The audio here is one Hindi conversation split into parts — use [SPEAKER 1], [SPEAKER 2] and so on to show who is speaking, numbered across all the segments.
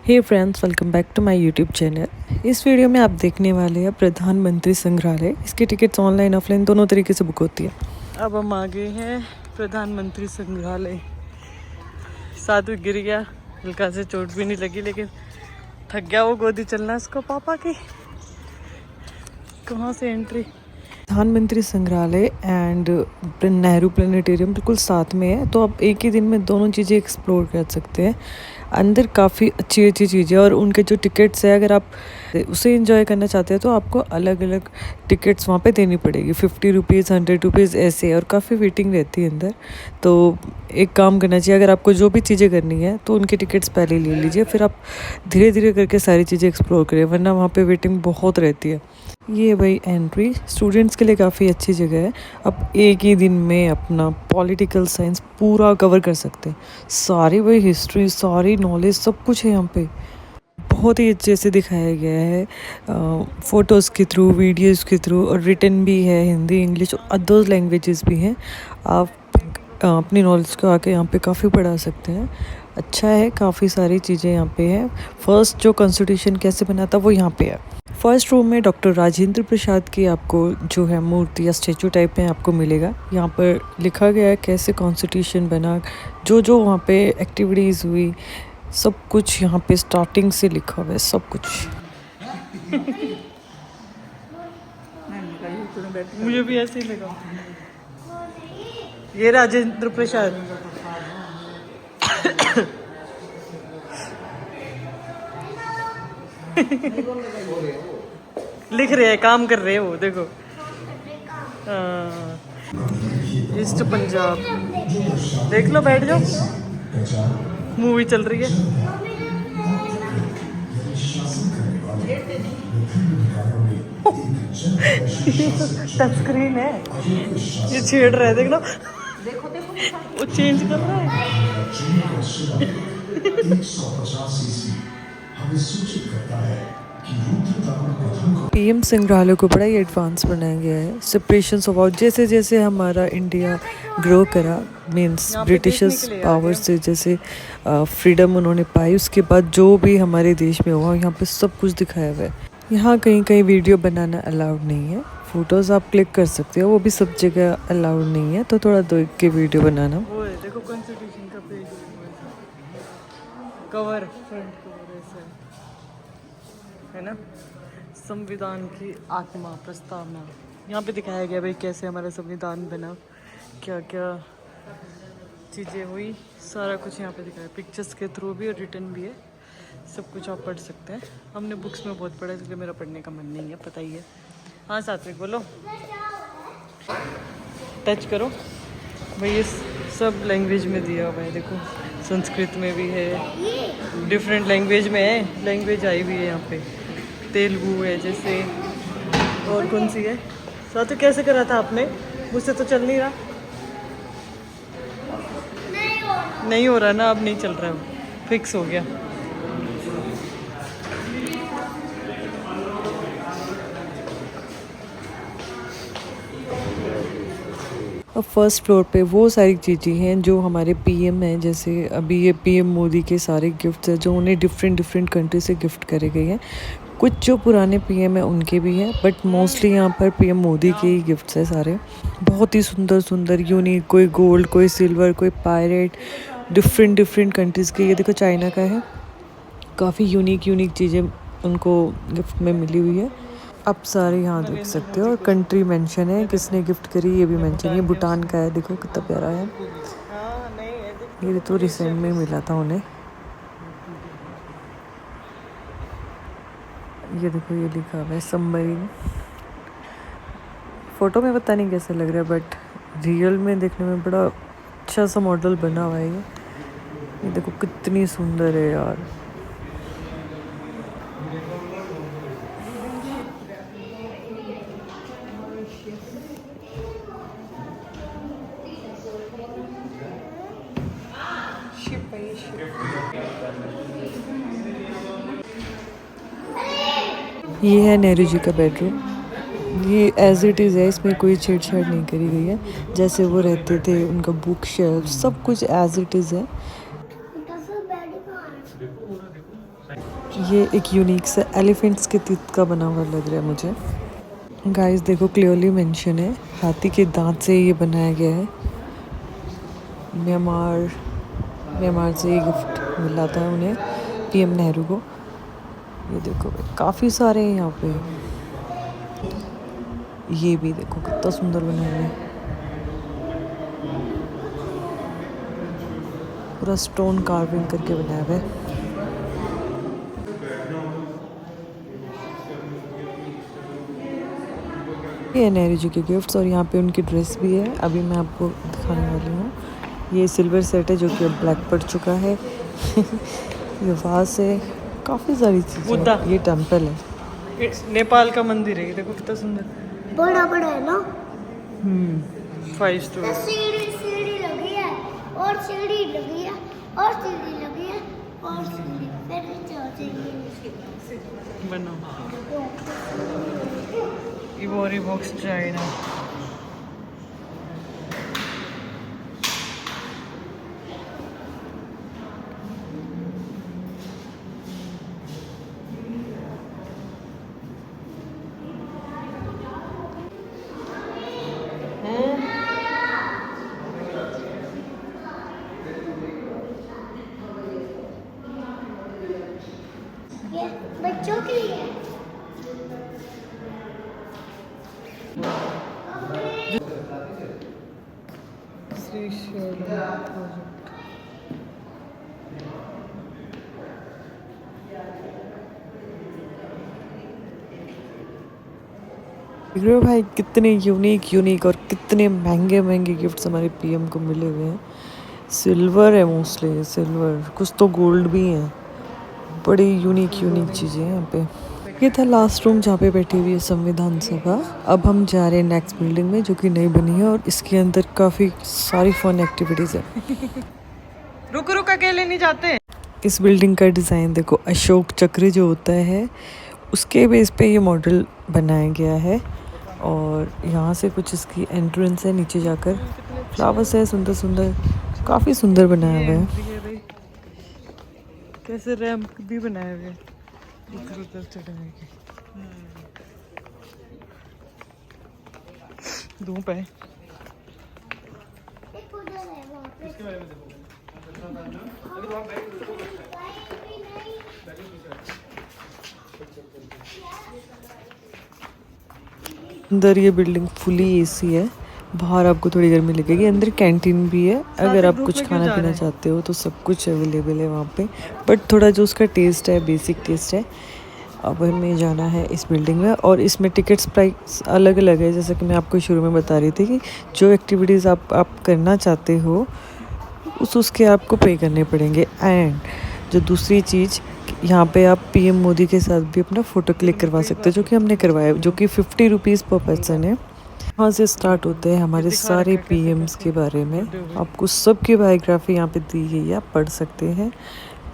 [SPEAKER 1] Hey friends, welcome back to my YouTube channel. इस वीडियो में आप देखने वाले हैं प्रधानमंत्री संग्रहालय। इसकी टिकट्स ऑनलाइन ऑफलाइन दोनों तरीके से बुक होती है। अब हम आ गए हैं प्रधानमंत्री संग्रहालय। साधु गिर गया, हल्का से चोट भी नहीं लगी, लेकिन थक गया वो गोदी चलना इसको पापा की। कहाँ से एंट्री? प्रधानमंत्री संग्रहालय एंड नेहरू प्लानिटेरियम बिल्कुल साथ में है, तो आप एक ही दिन में दोनों चीज़ें एक्सप्लोर कर सकते हैं। अंदर काफ़ी अच्छी अच्छी चीज़ें और उनके जो टिकट्स है, अगर आप उसे एंजॉय करना चाहते हैं तो आपको अलग अलग टिकट्स वहाँ पे देनी पड़ेगी। 50 रुपीज़, 100 रुपीज़ ऐसे, और काफ़ी वेटिंग रहती है अंदर। तो एक काम करना चाहिए, अगर आपको जो भी चीज़ें करनी है तो उनकी टिकट्स पहले ले लीजिए, फिर आप धीरे धीरे करके सारी चीज़ें एक्सप्लोर करें, वरना वहाँ पे वेटिंग बहुत रहती है। ये भाई एंट्री स्टूडेंट्स के लिए काफ़ी अच्छी जगह है। आप एक ही दिन में अपना पॉलिटिकल साइंस पूरा कवर कर सकते हैं। सारी वही हिस्ट्री, सारी नॉलेज, सब कुछ है यहाँ पे। बहुत ही अच्छे से दिखाया गया है, फ़ोटोज़ के थ्रू, वीडियोज़ के थ्रू, और रिटन भी है, हिंदी, इंग्लिश और अदर लैंग्वेजेस भी हैं। आप अपनी नॉलेज को आके यहाँ पे काफ़ी बढ़ा सकते हैं। अच्छा है, काफ़ी सारी चीज़ें यहाँ पे हैं। फर्स्ट जो कॉन्स्टिट्यूशन कैसे बना था वो यहाँ पे है। फर्स्ट रूम में डॉक्टर राजेंद्र प्रसाद की आपको जो है मूर्ति या स्टेचू टाइप में आपको मिलेगा। यहाँ पर लिखा गया है कैसे कॉन्स्टिट्यूशन बना, जो जो वहाँ पे एक्टिविटीज़ हुई, सब कुछ यहाँ पे स्टार्टिंग से लिखा हुआ है, सब कुछ। मुझे भी ऐसे ही लगा। ये राजेंद्र प्रसाद लिख रहे हैं, काम कर रहे हैं वो, देखो। ईस्ट पंजाब, देख लो, बैठ जाओ, मूवी चल रही है। टच स्क्रीन है, ये छेड़ रहा है, देख लो। देखो देखो, वो चेंज कर रहा है। पीएम संग्रहालय को बड़ा ही एडवांस बनाया गया है। सेपरेशन ऑफ जैसे जैसे हमारा इंडिया ग्रो करा, मीन्स ब्रिटिशर्स पावर से जैसे फ्रीडम उन्होंने पाई, उसके बाद जो भी हमारे देश में हुआ, यहाँ पे सब कुछ दिखाया हुआ है। यहाँ कहीं कहीं वीडियो बनाना अलाउड नहीं है। फ़ोटोज़ आप क्लिक कर सकते हो, वो भी सब जगह अलाउड नहीं है, तो थोड़ा देख के वीडियो बनाना। वो है, देखो कॉन्स्टिट्यूशन का पेज, कवर, फ्रंट कवर ऐसा है ना। संविधान की आत्मा, प्रस्तावना, यहाँ पे दिखाया गया भाई कैसे हमारा संविधान बना, क्या क्या चीज़ें हुई, सारा कुछ यहाँ पे दिखाया। पिक्चर्स के थ्रू भी और रिटर्न भी है, सब कुछ आप पढ़ सकते हैं। हमने बुक्स में बहुत पढ़ा है, इसलिए मेरा पढ़ने का मन नहीं है, पता ही है। हाँ सात्विक बोलो, टच करो भाई। ये सब लैंग्वेज में दिया हुआ है, देखो, संस्कृत में भी है, डिफरेंट लैंग्वेज में है, लैंग्वेज आई हुई है यहाँ पे। तेलुगु है जैसे, और कौन सी है? सात्विक कैसे करा था आपने? मुझसे तो चल नहीं रहा। नहीं हो रहा ना, अब नहीं चल रहा है, फिक्स हो गया। और फर्स्ट फ्लोर पे वो सारी चीज़ें हैं जो हमारे पीएम हैं, जैसे अभी ये पीएम मोदी के सारे गिफ्ट्स हैं जो उन्हें डिफरेंट डिफरेंट कंट्री से गिफ्ट करे गए हैं। कुछ जो पुराने पीएम हैं उनके भी हैं, बट मोस्टली यहाँ पर पीएम मोदी के ही गिफ्ट्स हैं सारे। बहुत ही सुंदर सुंदर, यूनिक, कोई गोल्ड, कोई सिल्वर, कोई पायरेट, डिफरेंट डिफरेंट कंट्रीज़ के। ये देखो चाइना का है, काफ़ी यूनिक यूनिक चीज़ें उनको गिफ्ट में मिली हुई है। आप सारे यहाँ देख सकते हो, और कंट्री मेंशन है, किसने गिफ्ट करी ये भी मेंशन है। ये भूटान का है, देखो कितना प्यारा है। ये तो रिसेंट में मिला था उन्हें। ये देखो, ये लिखा हुआ है सबमरीन। फ़ोटो में पता नहीं कैसा लग रहा है, बट रियल में देखने में बड़ा अच्छा सा मॉडल बना हुआ है। ये देखो कितनी सुंदर है यार। ये है नेहरू जी का बेडरूम। ये एज इट इज़ है, इसमें कोई छेड़छाड़ नहीं करी गई है। जैसे वो रहते थे, उनका बुक शेल्फ, सब कुछ एज इट इज़ है। ये एक यूनिक सा एलिफेंट्स के तीत का बना हुआ लग रहा है मुझे। गाइस देखो क्लियरली मेंशन है, हाथी के दांत से ये बनाया गया है। म्यांमार से ये गिफ्ट मिला था उन्हें, पीएम नेहरू को। ये देखो काफ़ी सारे हैं यहाँ पे। ये भी देखो कितना सुंदर बना है, पूरा स्टोन कार्विंग करके बनाया हुआ है। ये नेहरू जी के गिफ्ट्स और यहाँ पे उनकी ड्रेस भी है, अभी मैं आपको दिखाने वाली हूँ। ये सिल्वर सेट है जो कि अब ब्लैक पड़ चुका है। ये वास है, काफ़ी सारी चीज़ें। ये टेम्पल है, नेपाल का मंदिर है। ये देखो कितना सुंदर,
[SPEAKER 2] बड़ा बड़ा है ना।
[SPEAKER 1] 5 स्टोरी।
[SPEAKER 2] सीढ़ी लगी है और सीढ़ी लगी है और सीढ़ी लगी है और सीढ़ी फिर
[SPEAKER 1] बनो इवोरी बॉक्स चाइना।
[SPEAKER 2] ये बच्चों के लिए है।
[SPEAKER 1] देख रहे हो भाई कितने यूनिक और कितने महंगे गिफ्ट्स हमारे पीएम को मिले हुए हैं। सिल्वर है, मोस्टली सिल्वर, कुछ तो गोल्ड भी हैं। बड़ी यूनिक चीज़ें हैं यहाँ पे। ये था लास्ट रूम जहाँ पे बैठी हुई है संविधान सभा। अब हम जा रहे हैं नेक्स्ट बिल्डिंग में जो कि नई बनी है और इसके अंदर काफ़ी सारी फन एक्टिविटीज़ है। रुक अकेले नहीं जाते। इस बिल्डिंग का डिज़ाइन देखो, अशोक चक्र जो होता है उसके बेस पे ये मॉडल बनाया गया है। और यहाँ से कुछ इसकी एंट्रेंस है, नीचे जाकर फ्लावर्स है सुंदर, काफ़ी सुंदर बनाया हुआ है। कैसे रैंप भी बनाए हुए हैं उधर चढ़ने के। धूप है। अंदर ये बिल्डिंग फुली एसी है, बाहर आपको थोड़ी गर्मी लगेगी। अंदर कैंटीन भी है, अगर आप कुछ खाना पीना चाहते हो तो सब कुछ अवेलेबल है वहाँ पे। बट थोड़ा जो उसका टेस्ट है बेसिक टेस्ट है। अब हमें जाना है इस बिल्डिंग में और इसमें टिकट्स प्राइस अलग अलग है। जैसा कि मैं आपको शुरू में बता रही थी कि जो एक्टिविटीज़ आप करना चाहते हो उसके आपको पे करने पड़ेंगे। एंड जो दूसरी चीज़, यहाँ पे आप पीएम मोदी के साथ भी अपना फ़ोटो क्लिक करवा सकते हो, जो कि हमने करवाया, जो कि 50 रुपीज़ पर पर्सन है। वहाँ से स्टार्ट होते हैं हमारे सारे पीएम्स के बारे में। आपको सबकी बायोग्राफी यहाँ पे दी गई है, आप पढ़ सकते हैं।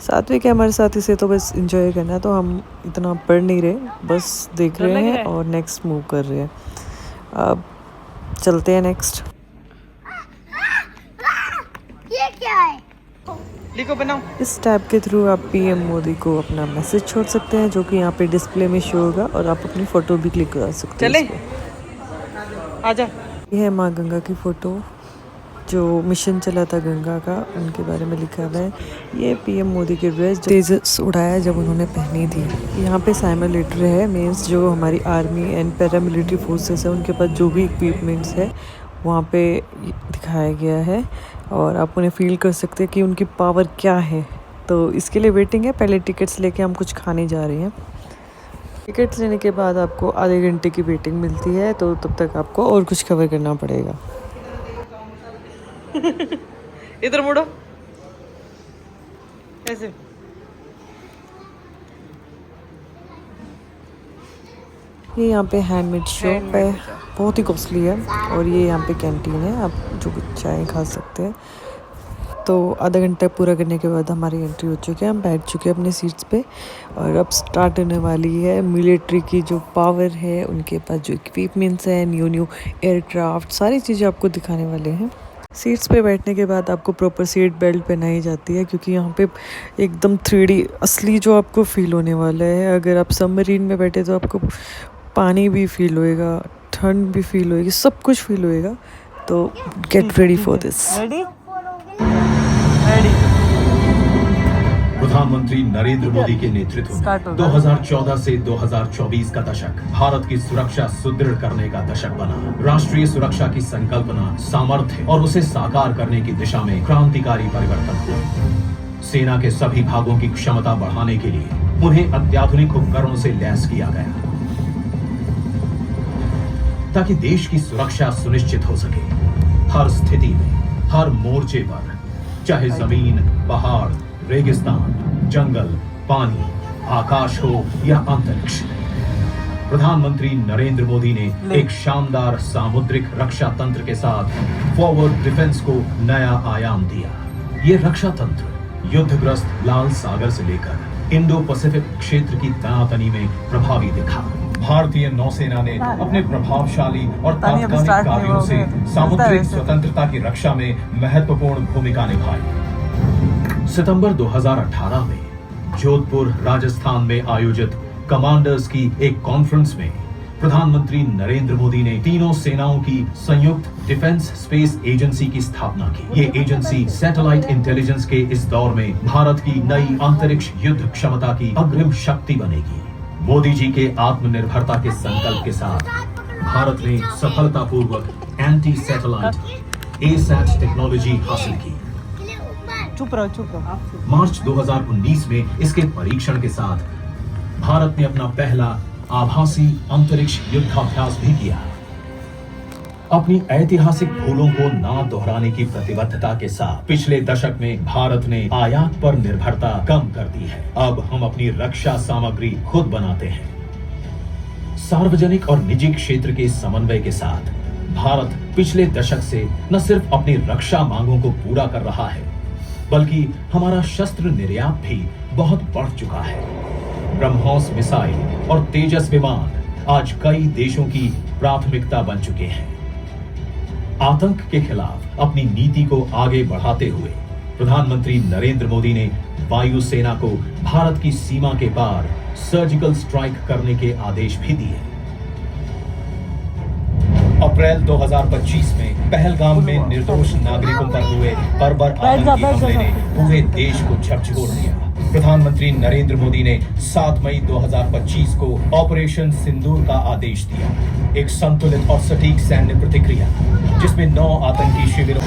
[SPEAKER 1] साथ में क्या हमारे साथी से तो बस इंजॉय करना है, तो हम इतना पढ़ नहीं रहे, बस देख रहे हैं और नेक्स्ट मूव कर रहे हैं। अब चलते हैं नेक्स्ट।
[SPEAKER 2] ये क्या है?
[SPEAKER 1] लिखो बनाओ। इस टैब के थ्रू आप पीएम मोदी को अपना मैसेज छोड़ सकते हैं, जो कि यहाँ पे डिस्प्ले में शो होगा और आप अपनी फ़ोटो भी क्लिक करा सकते हैं। चले आजा। ये है माँ गंगा की फ़ोटो, जो मिशन चला था गंगा का, उनके बारे में लिखा हुआ है। ये पीएम मोदी की ड्रेस तेजस उड़ाया जब उन्होंने पहनी थी। यहाँ पे साइमोलेटर है, मीन्स जो हमारी आर्मी एंड पैरामिलिट्री फोर्सेस है उनके पास जो भी इक्विपमेंट्स है वहाँ पे दिखाया गया है और आप उन्हें फील कर सकते हैं कि उनकी पावर क्या है। तो इसके लिए वेटिंग है, पहले टिकट्स लेके हम कुछ खाने जा रहे हैं। टिकट्स लेने के बाद आपको आधे घंटे की वेटिंग मिलती है, तो तब तक आपको और कुछ कवर करना पड़ेगा। इधर मुड़ो ऐसे। ये यहाँ पे हैंडमेड शॉप है, बहुत ही कॉस्टली है। और ये यहाँ पे कैंटीन है, आप जो कुछ चाय खा सकते हैं। तो आधा घंटा पूरा करने के बाद हमारी एंट्री हो चुकी है, हम बैठ चुके हैं अपने सीट्स पे और अब स्टार्ट होने वाली है मिलिट्री की जो पावर है, उनके पास जो इक्विपमेंट्स हैं, न्यू एयरक्राफ्ट, सारी चीज़ें आपको दिखाने वाले हैं। सीट्स पे बैठने के बाद आपको प्रॉपर सीट बेल्ट पहनाई जाती है, क्योंकि यहाँ पे एकदम 3D असली जो आपको फील होने वाला है। अगर आप सबमरीन में बैठे तो आपको पानी भी फील होएगा, ठंड भी फील होएगी, सब कुछ फील होएगा। तो get ready for this.
[SPEAKER 3] Ready?
[SPEAKER 4] प्रधानमंत्री नरेंद्र मोदी के नेतृत्व में 2014 से 2024 का दशक भारत की सुरक्षा सुदृढ़ करने का दशक बना। राष्ट्रीय सुरक्षा की संकल्पना, सामर्थ्य और उसे साकार करने की दिशा में क्रांतिकारी परिवर्तन हुआ। सेना के सभी भागों की क्षमता बढ़ाने के लिए उन्हें अत्याधुनिक उपकरणों से लैस किया गया, ताकि देश की सुरक्षा सुनिश्चित हो सके। हर स्थिति में, हर मोर्चे पर, चाहे जमीन, पहाड़, रेगिस्तान, जंगल, पानी, आकाश हो या अंतरिक्ष, प्रधानमंत्री नरेंद्र मोदी ने एक शानदार सामुद्रिक रक्षा तंत्र के साथ फॉरवर्ड डिफेंस को नया आयाम दिया। ये रक्षा तंत्र युद्धग्रस्त लाल सागर से लेकर इंडो पैसिफिक क्षेत्र की तनातनी में प्रभावी दिखा। भारतीय नौसेना ने अपने प्रभावशाली और तात्कालिक कार्यों से सामुद्रिक स्वतंत्रता की रक्षा में महत्वपूर्ण भूमिका निभाई। सितंबर 2018 में जोधपुर, राजस्थान में आयोजित कमांडर्स की एक कॉन्फ्रेंस में प्रधानमंत्री नरेंद्र मोदी ने तीनों सेनाओं की संयुक्त डिफेंस स्पेस एजेंसी की स्थापना की। ये एजेंसी सैटेलाइट इंटेलिजेंस के इस दौर में भारत की नई अंतरिक्ष युद्ध क्षमता की अग्रिम शक्ति बनेगी। मोदी जी के आत्मनिर्भरता के संकल्प के साथ भारत ने सफलतापूर्वक एंटी सैटेलाइट एसैट टेक्नोलॉजी हासिल की।
[SPEAKER 3] चुप रहो।
[SPEAKER 4] मार्च 2019 में इसके परीक्षण के साथ भारत ने अपना पहला आभासी अंतरिक्ष युद्धाभ्यास भी किया। अपनी ऐतिहासिक भूलों को ना दोहराने की प्रतिबद्धता के साथ पिछले दशक में भारत ने आयात पर निर्भरता कम कर दी है। अब हम अपनी रक्षा सामग्री खुद बनाते हैं। सार्वजनिक और निजी क्षेत्र के समन्वय के साथ भारत पिछले दशक से न सिर्फ अपनी रक्षा मांगों को पूरा कर रहा है, बल्कि हमारा शस्त्र निर्यात भी बहुत बढ़ चुका है। ब्रह्मोस मिसाइल और तेजस विमान आज कई देशों की प्राथमिकता बन चुके हैं। आतंक के खिलाफ अपनी नीति को आगे बढ़ाते हुए प्रधानमंत्री नरेंद्र मोदी ने वायुसेना को भारत की सीमा के पार सर्जिकल स्ट्राइक करने के आदेश भी दिए। अप्रैल 2025 में पहलगाम में निर्दोष नागरिकों पर हुए बर्बर आतंकी हमले ने पूरे देश को झकझोर दिया। प्रधानमंत्री नरेंद्र मोदी ने 7 मई 2025 को ऑपरेशन सिंदूर का आदेश दिया, एक संतुलित और सटीक सैन्य प्रतिक्रिया जिसमें 9 आतंकी शिविरों,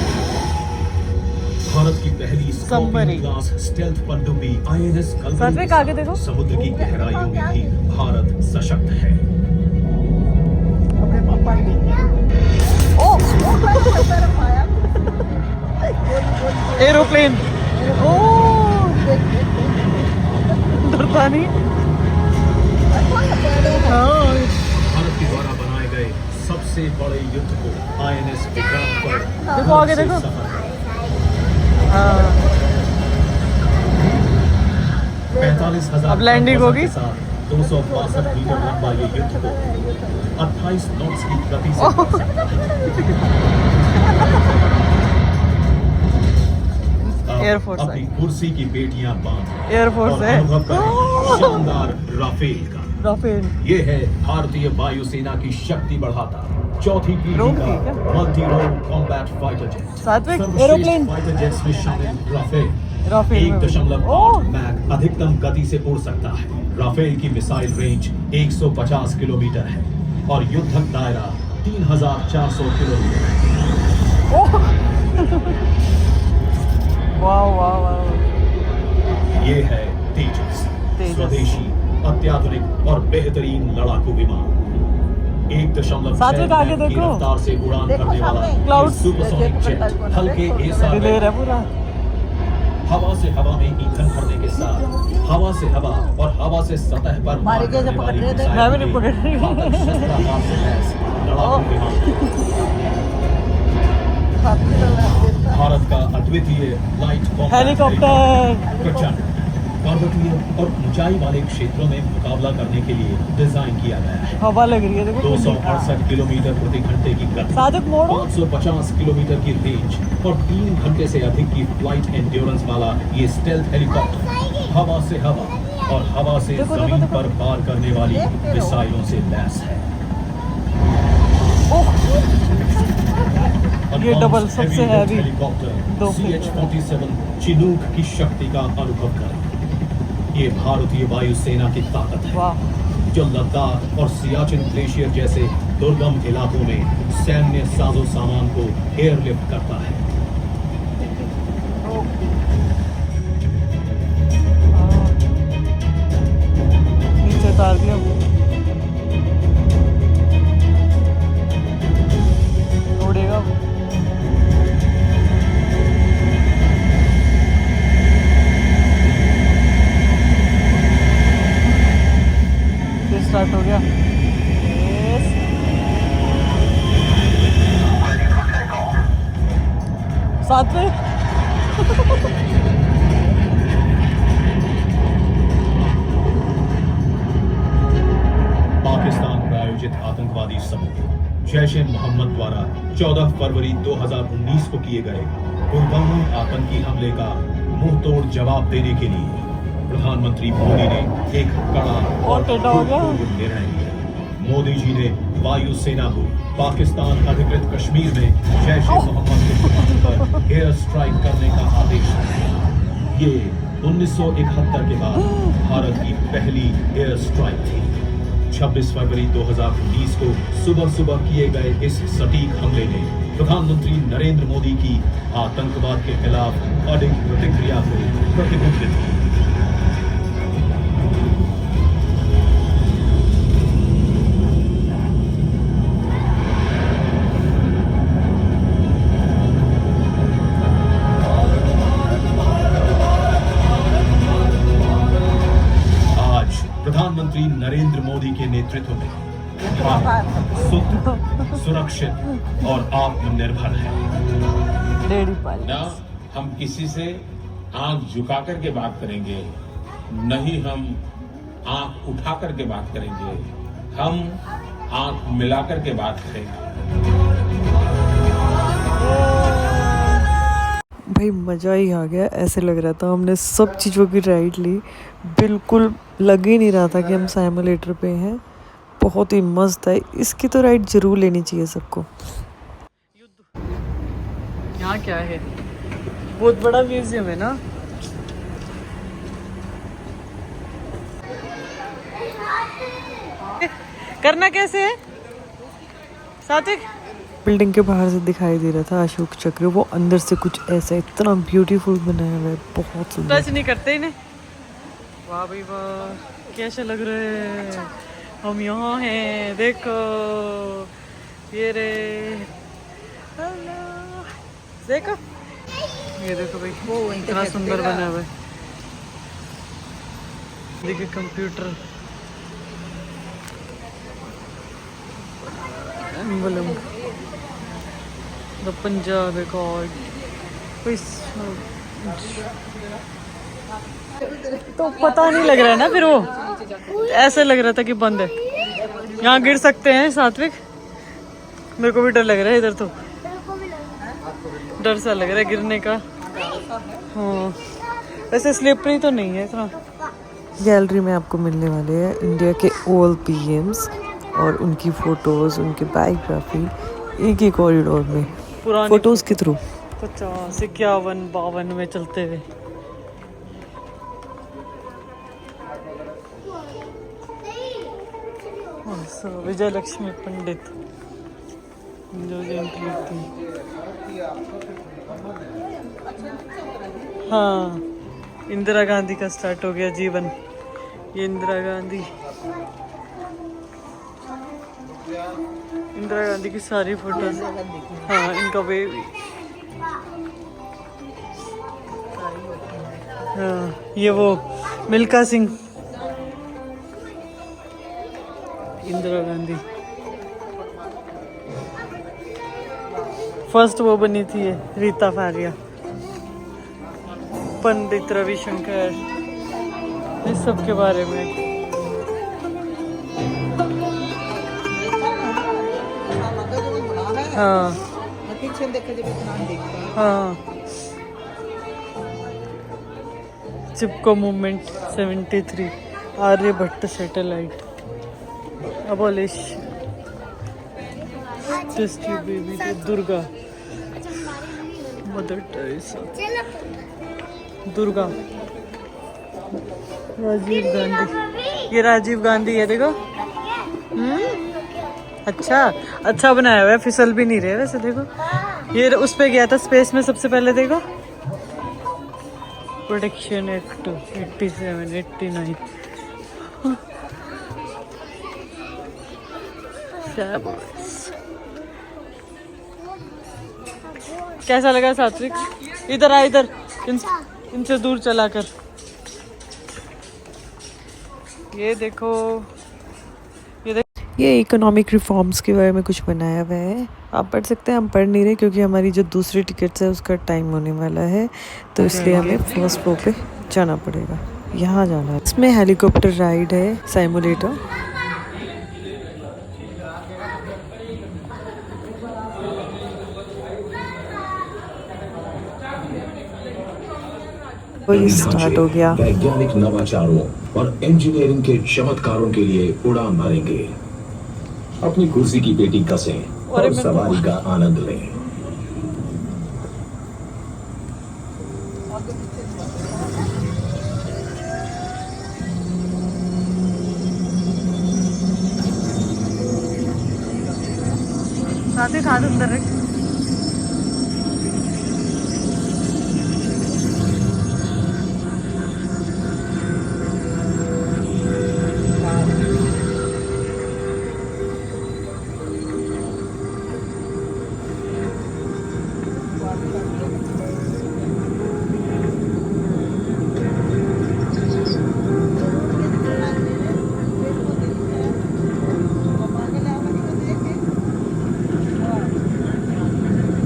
[SPEAKER 4] भारत की पहली स्कॉर्पियन क्लास स्टेल्थ पनडुब्बी INS कल्पना, समुद्र की गहराइयों में भी भारत सशक्त है।
[SPEAKER 3] एरोप्लेन डरता नहीं।
[SPEAKER 4] भारत के द्वारा बनाए गए सबसे बड़े युद्ध को INS विक्रांत पर
[SPEAKER 3] देखो आगे देखो।
[SPEAKER 4] 45,000
[SPEAKER 3] अब लैंडिंग होगी।
[SPEAKER 4] 262 मीटर लंबा ये युद्ध को 28 नॉट्स की गति से
[SPEAKER 3] एयरफोर्स
[SPEAKER 4] अपनी कुर्सी की पेटियां बांध
[SPEAKER 3] एयरफोर्स है।
[SPEAKER 4] अनुभव करें शानदार राफेल का।
[SPEAKER 3] राफेल
[SPEAKER 4] ये है भारतीय वायुसेना की शक्ति बढ़ाता चौथी पीढ़ी
[SPEAKER 3] रोग
[SPEAKER 4] का
[SPEAKER 3] की क्या?
[SPEAKER 4] Multi role combat fighter jet.
[SPEAKER 3] सात्विक
[SPEAKER 4] सर्वश्रेष्ठ
[SPEAKER 3] एरोप्लेन
[SPEAKER 4] फाइटर जेट्स में शामिल राफेल
[SPEAKER 3] राफेल में
[SPEAKER 4] 1.8 मैक अधिकतम गति से उड़ सकता है। राफेल की मिसाइल रेंज 150 किलोमीटर है और युद्धक दायरा 3,400 किलोमीटर है।
[SPEAKER 3] वाह वाह वाह।
[SPEAKER 4] ये है तेजस, स्वदेशी, अत्याधुनिक और बेहतरीन लड़ाकू विमान। 1.6
[SPEAKER 3] सात्विक आगे
[SPEAKER 4] मैक की
[SPEAKER 3] देखो।
[SPEAKER 4] रफ्तार से उड़ान करने वाला
[SPEAKER 3] क्लाउड
[SPEAKER 4] ये सुपरसोनिक जेट हल्के एसा
[SPEAKER 3] दिलेर है पूरा।
[SPEAKER 4] हवा से हवा में ईंधन भरने के साथ हवा से हवा और हवा से सतह पर मार करने वाली मिसाइल
[SPEAKER 3] मैं भी नहीं पकड़ रही।
[SPEAKER 4] घातक शस्त्रागार से लैस लड़ाकू विमान। भारत का अद्वितीय लाइट कॉम्बैट
[SPEAKER 3] हेलीकॉप्टर।
[SPEAKER 4] प्रचंड पर्वतीय और ऊंचाई वाले क्षेत्रों में मुकाबला करने के लिए डिजाइन किया गया है।
[SPEAKER 3] हवा लग रही है देखो।
[SPEAKER 4] 268 किलोमीटर प्रति घंटे की गति,
[SPEAKER 3] सादिक मोड़ो।
[SPEAKER 4] 550 किलोमीटर की रेंज और 3 घंटे से अधिक की फ्लाइट एंड्योरेंस वाला ये स्टेल्थ हेलीकॉप्टर हवा से हवा और हवा से जमीन पर पार करने वाली मिसाइलों से लैस है।
[SPEAKER 3] ये डबल सबसे हैवी
[SPEAKER 4] हेलीकॉप्टर CH-47 चिनूक की शक्ति का अनुभव करें। ये भारतीय वायुसेना की ताकत है,
[SPEAKER 3] वाह।
[SPEAKER 4] जो लद्दाख और सियाचिन ग्लेशियर जैसे दुर्गम इलाकों में सैन्य साजो सामान को एयरलिफ्ट करता है।
[SPEAKER 3] नीचे उतार दिया। उड़ेगा। स्टार्ट हो गया। साथ में
[SPEAKER 4] पाकिस्तान प्रायोजित आतंकवादी समूह जैश ए मोहम्मद द्वारा 14 फरवरी 2019 को किए गए पुलवामा आतंकी हमले का मुंह तोड़ जवाब देने के लिए प्रधानमंत्री मोदी ने एक कड़ा और भूतपूर्व निर्णय लिया। मोदी जी ने वायुसेना को पाकिस्तान अधिकृत कश्मीर में जैश ए मोहम्मद के ठिकानों पर एयर स्ट्राइक करने का आदेश दिया। ये 1971 के बाद भारत की पहली एयर स्ट्राइक थी। 26 फरवरी 2019 को सुबह सुबह किए गए इस सटीक हमले ने प्रधानमंत्री नरेंद्र मोदी की आतंकवाद के खिलाफ अडिग प्रतिक्रिया को प्रतिबिंबित किया। प्रधानमंत्री नरेंद्र मोदी के नेतृत्व में भारत शुद्ध, सुरक्षित और आत्मनिर्भर है।
[SPEAKER 5] न हम किसी से आंख झुका करके बात करेंगे, न ही हम आंख उठा करके बात करेंगे, हम आंख मिला करके बात करेंगे।
[SPEAKER 1] भाई मज़ा ही आ गया। ऐसे लग रहा था हमने सब चीज़ों की राइड ली, बिल्कुल लग ही नहीं रहा था कि हम सिमुलेटर पे हैं। बहुत ही मस्त है, इसकी तो राइड ज़रूर लेनी चाहिए सबको।
[SPEAKER 3] यहाँ क्या है? बहुत बड़ा म्यूजियम है ना। करना कैसे है सात्विक?
[SPEAKER 1] बिल्डिंग के बाहर से दिखाई दे रहा था अशोक चक्र, वो अंदर से कुछ ऐसा इतना ब्यूटीफुल बनाया हुआ है, बहुत सुंदर।
[SPEAKER 3] टच नहीं करते इन्हें। वाह भाई वाह, कैसे लग रहे हैं। हम यहाँ हैं, देखो ये रे, हेलो देखो, ये देखो भाई इतना सुंदर बना हुआ है। देखिए computer emblem the Punjab record. तो पता नहीं लग रहा है ना, फिर वो ऐसे लग रहा था कि बंद है। यहाँ गिर सकते हैं सात्विक, मेरे को भी डर लग रहा है इधर, तो डर सा लग रहा है गिरने का। हाँ वैसे स्लिपरी तो नहीं है इतना।
[SPEAKER 1] गैलरी में आपको मिलने वाले हैं इंडिया के ऑल पीएम्स और उनकी फोटोज, उनकी बायोग्राफी एक ही कॉरिडोर में,
[SPEAKER 3] पुरानी
[SPEAKER 1] फोटोज के थ्रू
[SPEAKER 3] 50, 51, 52 में चलते हुए। विजय लक्ष्मी पंडित जो जयंती थी। हाँ इंदिरा गांधी का स्टार्ट हो गया जीवन। ये इंदिरा गांधी की सारी फोटोज। हाँ इनका बेबी। हाँ ये वो मिल्खा सिंह, इंदिरा गांधी फर्स्ट वो बनी थी, रीता फारिया, पंडित रविशंकर, इस सब के बारे में। हाँ हाँ। Chipko movement 73, Aryabhata satellite, abolish test baby, Durga, Mother Teresa, Durga, Rajiv Gandhi. ये राजीव गांधी है देखो। अच्छा अच्छा बनाया हुआ है, फिसल भी नहीं रहे वैसे देखो। ये उस पे गया था स्पेस में सबसे पहले देखो। Protection act 87, 89। कैसा लगा सात्विक? इधर आ, इधर इनसे दूर चला कर। ये देखो,
[SPEAKER 1] ये इकोनॉमिक रिफॉर्म्स के बारे में कुछ बनाया हुआ है, आप पढ़ सकते हैं। हम पढ़ नहीं रहे क्योंकि हमारी जो दूसरी टिकट्स है उसका टाइम होने वाला है, तो इसलिए हमें फर्स्ट फ्लोर पे जाना पड़ेगा। यहाँ जाना है। इसमें हेलीकॉप्टर राइड है, सिमुलेटर। वही स्टार्ट हो गया।
[SPEAKER 6] वैज्ञानिक नवाचारों और इंजीनियरिंग के चमत्कारों के लिए उड़ान भरेंगे। अपनी कुर्सी की पेटी कसें और सवारी का आनंद लें।
[SPEAKER 3] साथ हाथ अंदर रख।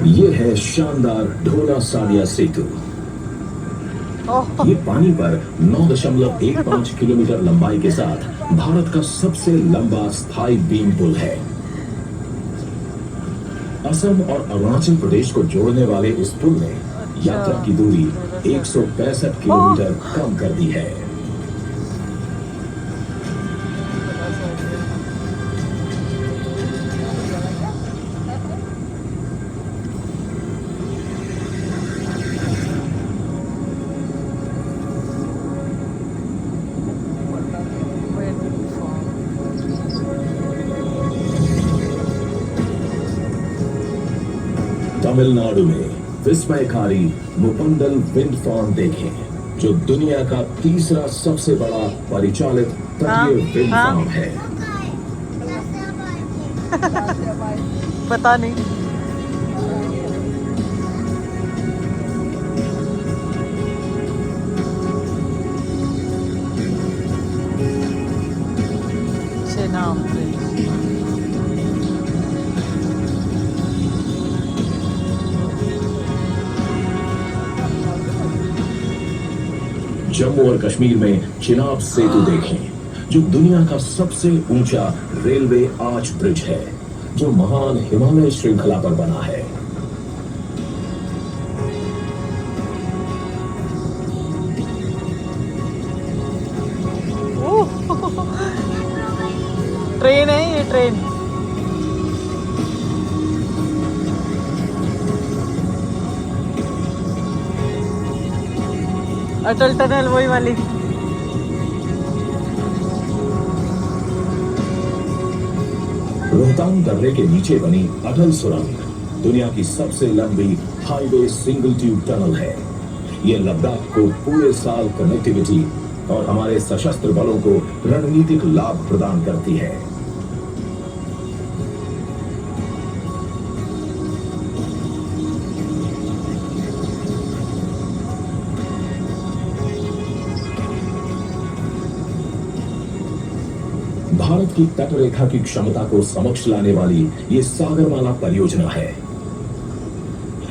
[SPEAKER 6] ये है शानदार ढोला सादिया सेतु। ये पानी पर 9.15 किलोमीटर लंबाई के साथ भारत का सबसे लंबा स्थायी बीम पुल है। असम और अरुणाचल प्रदेश को जोड़ने वाले इस पुल ने यात्रा की दूरी 165 किलोमीटर कम कर दी है। तमिलनाडु में विस्मयकारी मुपंडल विंड फार्म देखें, जो दुनिया का तीसरा सबसे बड़ा परिचालित तटीय विंड फार्म है।
[SPEAKER 3] पता नहीं। नाम
[SPEAKER 6] जम्मू और कश्मीर में चिनाब सेतु देखें, जो दुनिया का सबसे ऊंचा रेलवे आर्च ब्रिज है, जो महान हिमालय श्रृंखला पर बना है।
[SPEAKER 3] ट्रेन है ये, ट्रेन। अटल टनल वही वाली।
[SPEAKER 6] रोहतांग दर्रे के नीचे बनी अटल सुरंग दुनिया की सबसे लंबी हाईवे सिंगल ट्यूब टनल है। ये लद्दाख को पूरे साल कनेक्टिविटी और हमारे सशस्त्र बलों को रणनीतिक लाभ प्रदान करती है। भारत की तटरेखा की क्षमता को समक्ष लाने वाली ये सागरमाला परियोजना है।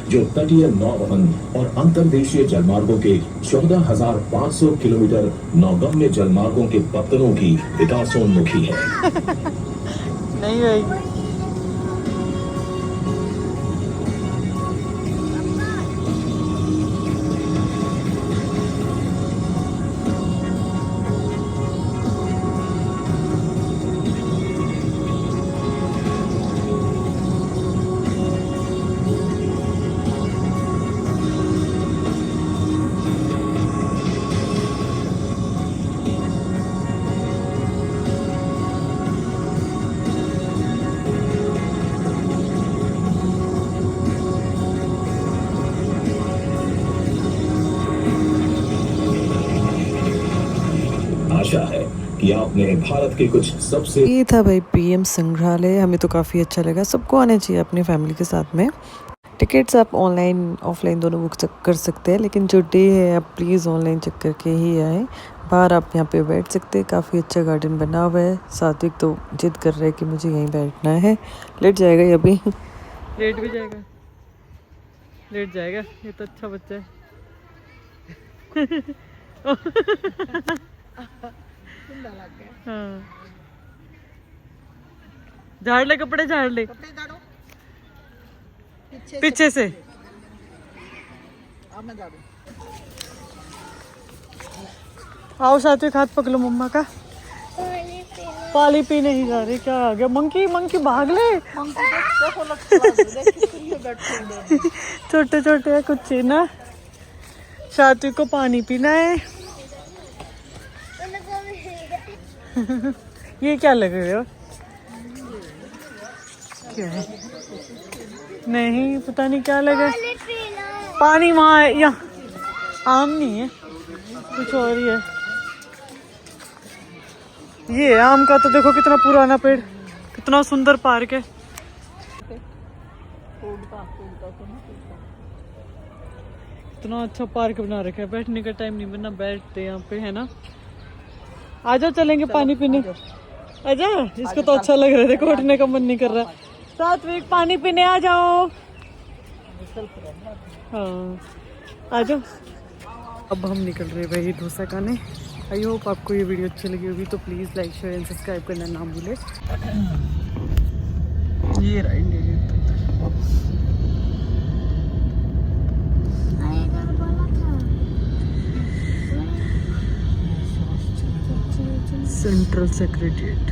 [SPEAKER 6] जो तटीय नौवहन और अंतर्देशीय जलमार्गों के 14,500 किलोमीटर नौगम्य जलमार्गों के पत्तनों की विकासोन्मुखी है।
[SPEAKER 3] नहीं भाई
[SPEAKER 6] आशा है कि आपने भारत के कुछ सबसे
[SPEAKER 1] ये था भाई पीएम संग्रहालय। हमें तो काफ़ी अच्छा लगा। सबको आना चाहिए अपनी फैमिली के साथ में। टिकट्स आप ऑनलाइन ऑफलाइन दोनों बुक कर सकते हैं, लेकिन जो डे है आप प्लीज़ ऑनलाइन चेक करके ही आएँ। बाहर आप यहाँ पे बैठ सकते हैं, काफ़ी अच्छा गार्डन बना हुआ है। सात्विक तो जिद कर रहा है कि मुझे यहीं बैठना है। लेट जाएगा ये अभी।
[SPEAKER 3] लेट भी जाएगा, लेट जाएगा, ये तो अच्छा बच्चा है। हाँ। झाड़ ले कपड़े, झाड़ ले पीछे से। आओ सात्विक, हाथ पकड़ो मम्मा का। पानी पीने ही जा रही। क्या आ गया? मंकी, मंकी भाग ले। छोटे छोटे है कुछ ना। सात्विक को पानी पीना है। ये क्या लग रहे हो? क्या है? नहीं पता नहीं क्या लगा। पानी वहाँ है, यहाँ आम नहीं है, कुछ और ही है। ये आम का तो देखो कितना पुराना पेड़, कितना सुंदर पार्क है। इतना अच्छा पार्क बना रखा है। बैठने का टाइम नहीं बना, बैठते यहाँ पे है ना। आजा चलेंगे पानी पीने। आजा, इसको तो अच्छा लग रहा है। देखो उठने का मन नहीं कर रहा। सात्विक पानी पीने आ जाओ। हाँ आ जाओ। अब हम निकल रहे हैं भाई डोसा खाने। आई होप आपको ये वीडियो अच्छी लगी होगी, तो please like share and subscribe करना ना भूले। ये रहा इंडिया। Central secretariat.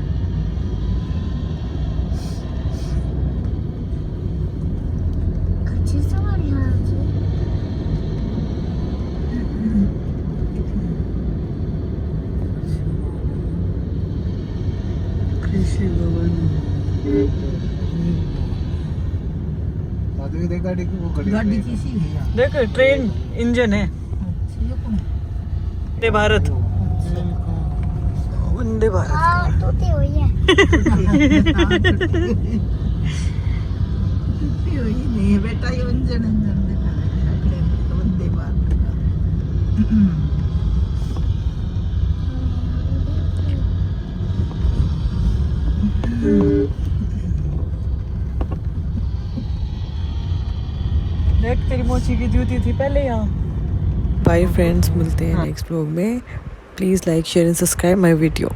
[SPEAKER 3] कृषि भवन। देखो ट्रेन इंजन है। वंदे भारत, वंदे भारत।
[SPEAKER 2] टूटी हुई है।
[SPEAKER 7] नहीं बेटा, ये इंजन वंदे भारत।
[SPEAKER 3] देख तेरी मोची की जूती थी पहले यहाँ।
[SPEAKER 1] बाय फ्रेंड्स, मिलते हैं नेक्स्ट व्लॉग में। Please like share and subscribe my video.